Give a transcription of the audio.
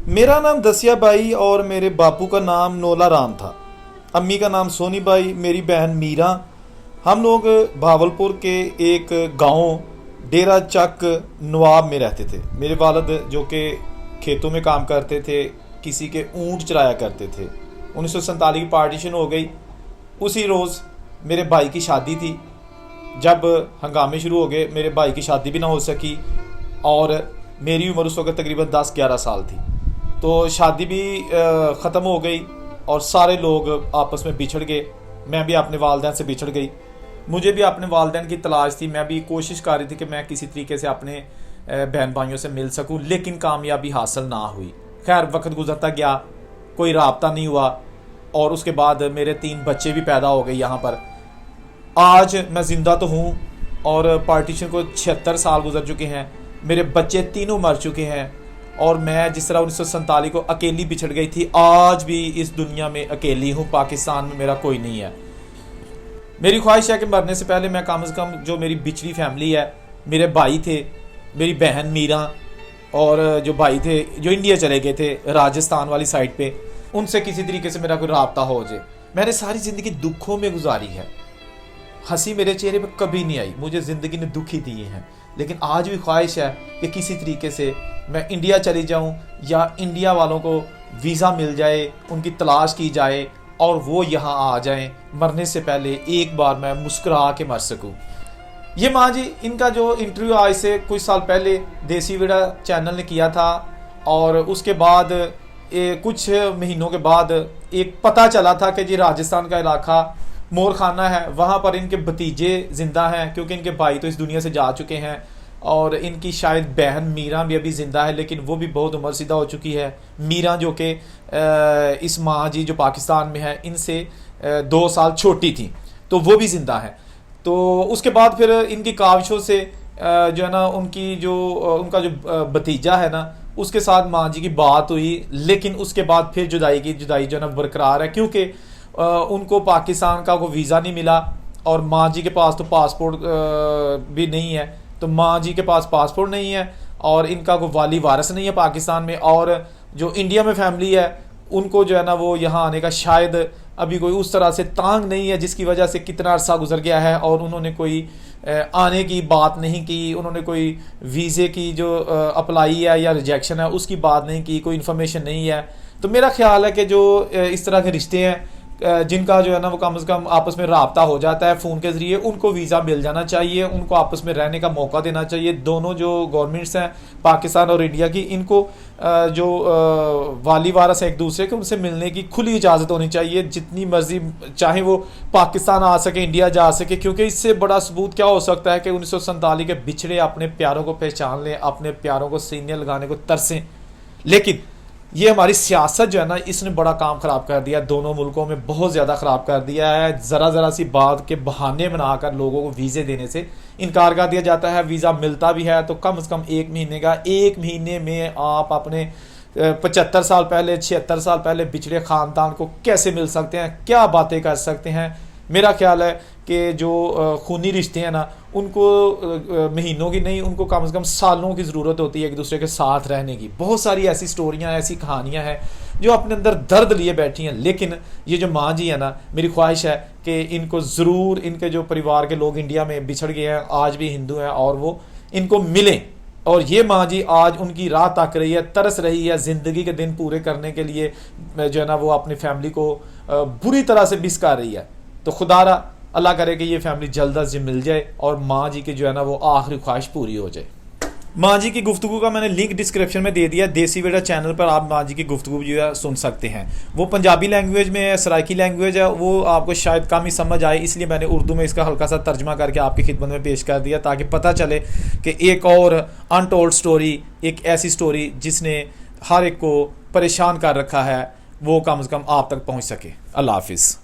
मेरा नाम दसिया बाई और मेरे बापू का नाम नोला राम था। अम्मी का नाम सोनी बाई, मेरी बहन मीरा। हम लोग भावलपुर के एक गांव डेरा चक नवाब में रहते थे। मेरे वालिद जो कि खेतों में काम करते थे, किसी के ऊंट चराया करते थे। 1947 की पार्टीशन हो गई। उसी रोज़ मेरे भाई की शादी थी। जब हंगामे शुरू हो गए, मेरे भाई की शादी भी ना हो सकी और मेरी उम्र उस वक्त तकरीबन 10-11 साल थी। तो शादी भी ख़त्म हो गई और सारे लोग आपस में बिछड़ गए। मैं भी अपने वालिदैन से बिछड़ गई। मुझे भी अपने वालिदैन की तलाश थी। मैं भी कोशिश कर रही थी कि मैं किसी तरीके से अपने बहन भाइयों से मिल सकूं, लेकिन कामयाबी हासिल ना हुई। खैर, वक्त गुजरता गया, कोई राब्ता नहीं हुआ और उसके बाद मेरे 3 बच्चे भी पैदा हो गए यहाँ पर। आज मैं ज़िंदा तो हूँ और पार्टीशन को 76 साल गुजर चुके हैं। मेरे बच्चे तीनों मर चुके हैं और मैं जिस तरह 1947 को अकेली बिछड़ गई थी, आज भी इस दुनिया में अकेली हूँ। पाकिस्तान में मेरा कोई नहीं है। मेरी ख्वाहिश है कि मरने से पहले मैं कम से कम जो मेरी बिछड़ी फैमिली है, मेरे भाई थे, मेरी बहन मीरा और जो भाई थे जो इंडिया चले गए थे राजस्थान वाली साइड पे, उनसे किसी तरीके से मेरा कोई राब्ता हो जाए। मैंने सारी ज़िंदगी दुखों में गुजारी है, हंसी मेरे चेहरे पे कभी नहीं आई। मुझे ज़िंदगी ने दुख ही दिए हैं, लेकिन आज भी ख्वाहिश है कि किसी तरीके से मैं इंडिया चली जाऊं या इंडिया वालों को वीज़ा मिल जाए, उनकी तलाश की जाए और वो यहाँ आ जाएं। मरने से पहले एक बार मैं मुस्कुरा के मर सकूं। ये माँ जी, इनका जो इंटरव्यू आज से कुछ साल पहले देसी वेड़ा चैनल ने किया था और उसके बाद कुछ महीनों के बाद एक पता चला था कि जी राजस्थान का इलाका मोर खाना है, वहाँ पर इनके भतीजे ज़िंदा हैं क्योंकि इनके भाई तो इस दुनिया से जा चुके हैं और इनकी शायद बहन मीरा भी अभी ज़िंदा है, लेकिन वो भी बहुत उम्रसीदा हो चुकी है। मीरा जो कि इस माँ जी जो पाकिस्तान में है, इनसे 2 साल छोटी थी, तो वो भी ज़िंदा है। तो उसके बाद फिर इनकी काविशों से जो है ना, उनका जो भतीजा है ना, उसके साथ माँ जी की बात हुई, लेकिन उसके बाद फिर जुदाई जो है ना बरकरार है क्योंकि उनको पाकिस्तान का कोई वीज़ा नहीं मिला और माँ जी के पास तो पासपोर्ट भी नहीं है। तो माँ जी के पास पासपोर्ट नहीं है और इनका कोई वाली वारिस नहीं है पाकिस्तान में, और जो इंडिया में फैमिली है उनको जो है ना वो यहाँ आने का शायद अभी कोई उस तरह से तांग नहीं है, जिसकी वजह से कितना अरसा गुजर गया है और उन्होंने कोई आने की बात नहीं की। उन्होंने कोई वीज़े की जो अप्लाई है या रिजेक्शन है उसकी बात नहीं की, कोई इन्फॉर्मेशन नहीं है। तो मेरा ख्याल है कि जो इस तरह के रिश्ते हैं जिनका जो है ना वो कम से कम आपस में राब्ता हो जाता है फ़ोन के ज़रिए, उनको वीज़ा मिल जाना चाहिए, उनको आपस में रहने का मौका देना चाहिए। दोनों जो गवर्नमेंट्स हैं पाकिस्तान और इंडिया की, इनको जो वाली वारस है एक दूसरे के, उनसे मिलने की खुली इजाज़त होनी चाहिए। जितनी मर्जी चाहे वो पाकिस्तान आ सके, इंडिया जा सके, क्योंकि इससे बड़ा सबूत क्या हो सकता है कि 1947 के बिछड़े अपने प्यारों को पहचान लें, अपने प्यारों को सीने लगाने को तरसें। लेकिन ये हमारी सियासत जो है ना, इसने बड़ा काम ख़राब कर दिया, दोनों मुल्कों में बहुत ज़्यादा ख़राब कर दिया है। ज़रा सी बात के बहाने बनाकर लोगों को वीज़े देने से इनकार कर दिया जाता है। वीज़ा मिलता भी है तो कम से कम 1 महीने का। 1 महीने में आप अपने 75 साल पहले 76 साल पहले बिछड़े ख़ानदान को कैसे मिल सकते हैं, क्या बातें कर सकते हैं। मेरा ख्याल है कि जो खूनी रिश्ते हैं ना, उनको महीनों की नहीं, उनको कम से कम सालों की ज़रूरत होती है एक दूसरे के साथ रहने की। बहुत सारी ऐसी स्टोरियाँ, ऐसी कहानियाँ हैं जो अपने अंदर दर्द लिए बैठी हैं। लेकिन ये जो माँ जी है ना, मेरी ख्वाहिश है कि इनको ज़रूर, इनके जो परिवार के लोग इंडिया में बिछड़ गए हैं, आज भी हिंदू हैं, और वो इनको मिलें। और ये माँ जी आज उनकी राह ताक रही है, तरस रही है ज़िंदगी के दिन पूरे करने के लिए, जो है ना वो अपनी फैमिली को बुरी तरह से मिस कर रही है। तो खुदारा अल्लाह करे कि ये फैमिली जल्द अज जल्द मिल जाए और माँ जी की जो है ना वो आखिरी ख्वाहिश पूरी हो जाए। माँ जी की गुफ्तगू का मैंने लिंक डिस्क्रिप्शन में दे दिया। देसी वेड़ा चैनल पर आप माँ जी की गुफ्तगू जो है सुन सकते हैं। वो पंजाबी लैंग्वेज में है, सराइकी लैंग्वेज है, वो आपको शायद कम ही समझ आए, इसलिए मैंने उर्दू में इसका हल्का सा तर्जमा करके आपकी खिदमत में पेश कर दिया, ताकि पता चले कि एक और अनटोल्ड स्टोरी, एक ऐसी स्टोरी जिसने हर एक को परेशान कर रखा है, वो कम से कम आप तक पहुँच सके। अल्लाह हाफिज़।